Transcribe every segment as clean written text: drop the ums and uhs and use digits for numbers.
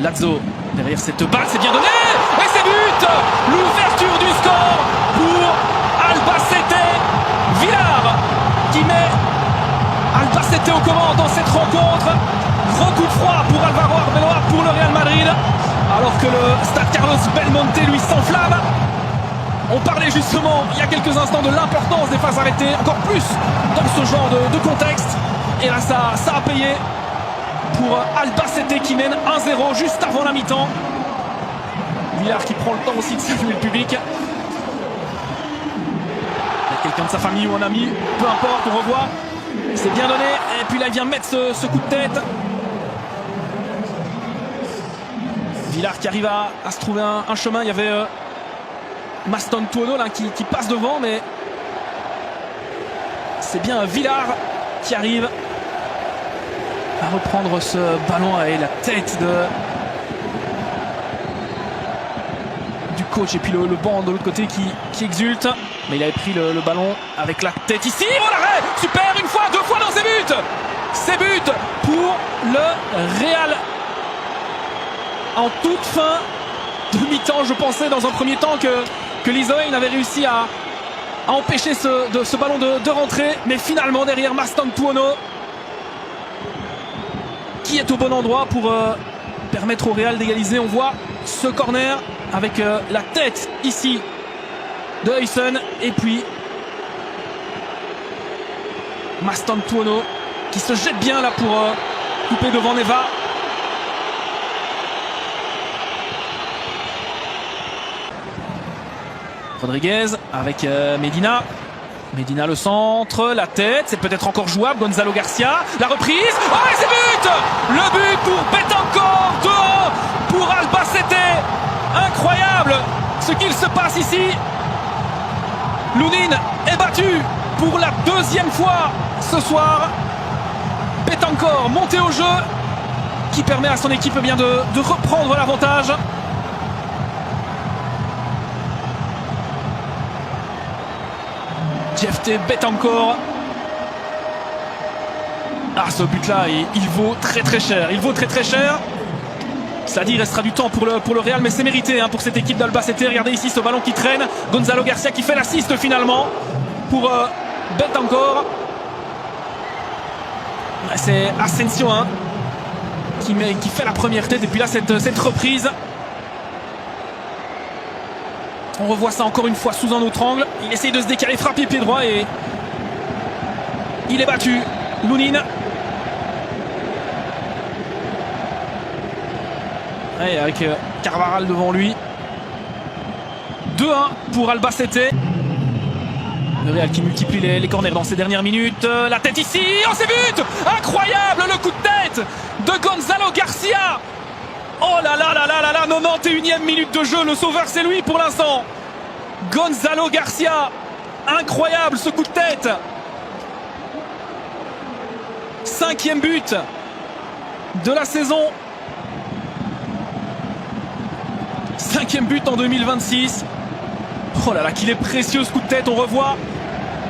Lazzo derrière cette balle, c'est bien donné et c'est but. L'ouverture du score pour Albacete. Villar qui met Albacete aux commandes dans cette rencontre. Gros coup de froid pour Alvaro Arbeloa pour le Real Madrid, alors que le stade Carlos Belmonte lui s'enflamme. On parlait justement il y a quelques instants de l'importance des phases arrêtées, encore plus dans ce genre de contexte. Et là ça a payé pour Albacete qui mène 1-0 juste avant la mi-temps. Villar qui prend le temps aussi de saluer le public. Il y a quelqu'un de sa famille ou un ami, peu importe, on revoit. C'est bien donné et puis là il vient mettre ce coup de tête. Villar qui arrive à se trouver un chemin. Il y avait Mastantuono là qui passe devant, mais c'est bien Villar qui arrive à reprendre ce ballon et la tête du coach et puis le banc de l'autre côté qui exulte. Mais il avait pris le ballon avec la tête ici. Oh l'arrêt! Super, une fois, deux fois dans ses buts! Ses buts pour le Real. En toute fin de mi-temps, je pensais dans un premier temps que Lizoïne avait réussi à empêcher ce ballon de rentrer. Mais finalement, derrière Mastantuono, qui est au bon endroit pour permettre au Real d'égaliser. On voit ce corner avec la tête ici de Huyssen. Et puis Mastantuono qui se jette bien là pour couper devant Neva. Rodriguez avec Medina. Medina le centre, la tête, c'est peut-être encore jouable. Gonzalo Garcia, la reprise. Oh et c'est but! Le but pour Betancourt, 2-1 pour Albacete. Incroyable ce qu'il se passe ici. Lunin est battu pour la deuxième fois ce soir. Betancourt monté au jeu qui permet à son équipe bien de reprendre l'avantage. Jephté Betancourt. Ah, ce but-là, il vaut très très cher. Il vaut très très cher. Ça dit, il restera du temps pour le Real, mais c'est mérité pour cette équipe d'Albacete. Regardez ici ce ballon qui traîne. Gonzalo Garcia qui fait l'assist finalement pour Betancourt. C'est Asensio qui fait la première tête. Et puis là, cette reprise. On revoit ça encore une fois sous un autre angle. Il essaye de se décaler, frapper pied droit et il est battu. Lunin. Et avec Carvajal devant lui. 2-1 pour Albacete. Le Real qui multiplie les corners dans ces dernières minutes. La tête ici. Oh, c'est but! Incroyable le coup de tête de Gonzalo Garcia. Oh là là là là là là, 91e minute de jeu, le sauveur c'est lui pour l'instant. Gonzalo Garcia, incroyable ce coup de tête. 5e but de la saison. 5e but en 2026. Oh là là, qu'il est précieux ce coup de tête, on revoit.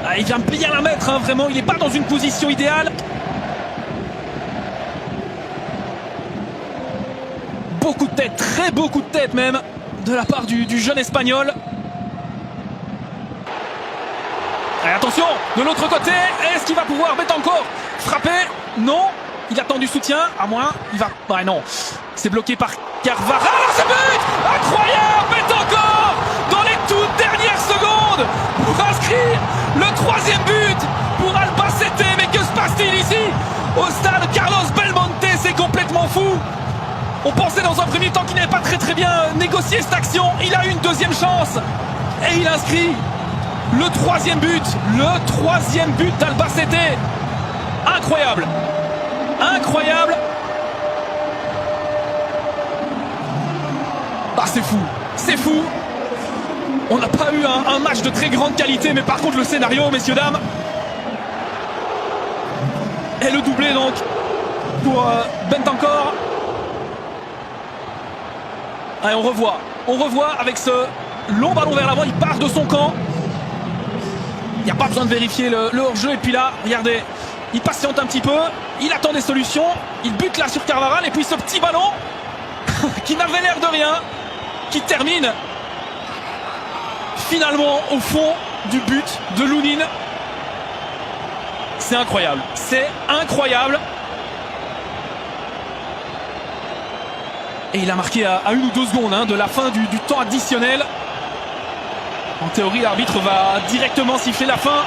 Ah, il vient bien la mettre, vraiment, il n'est pas dans une position idéale. Beaucoup de tête, très beaucoup de tête même, de la part du jeune espagnol. Et attention, de l'autre côté, est-ce qu'il va pouvoir Betancourt frapper? Non, il attend du soutien, à moins, il va... Ouais, non, c'est bloqué par Carvajal. Ah, ce but! Incroyable, Betancourt dans les toutes dernières secondes pour inscrire le 3e but pour Albacete. Mais que se passe-t-il ici au stade Carlos Belmonte? C'est complètement fou. On pensait dans un premier temps qu'il n'avait pas très bien négocié cette action. Il a eu une deuxième chance et il inscrit le 3e but. Le 3e but d'Albacete. Incroyable. Incroyable. Ah, c'est fou. C'est fou. On n'a pas eu un match de très grande qualité, mais par contre le scénario, messieurs, dames, et le doublé donc pour Betancourt. Allez, on revoit avec ce long ballon vers l'avant, il part de son camp. Il n'y a pas besoin de vérifier le hors-jeu. Et puis là, regardez, il patiente un petit peu, il attend des solutions, il bute là sur Carvajal. Et puis ce petit ballon qui n'avait l'air de rien, qui termine finalement au fond du but de Lounine. C'est incroyable, c'est incroyable. Et il a marqué à 1 ou 2 secondes de la fin du temps additionnel. En théorie, l'arbitre va directement siffler la fin.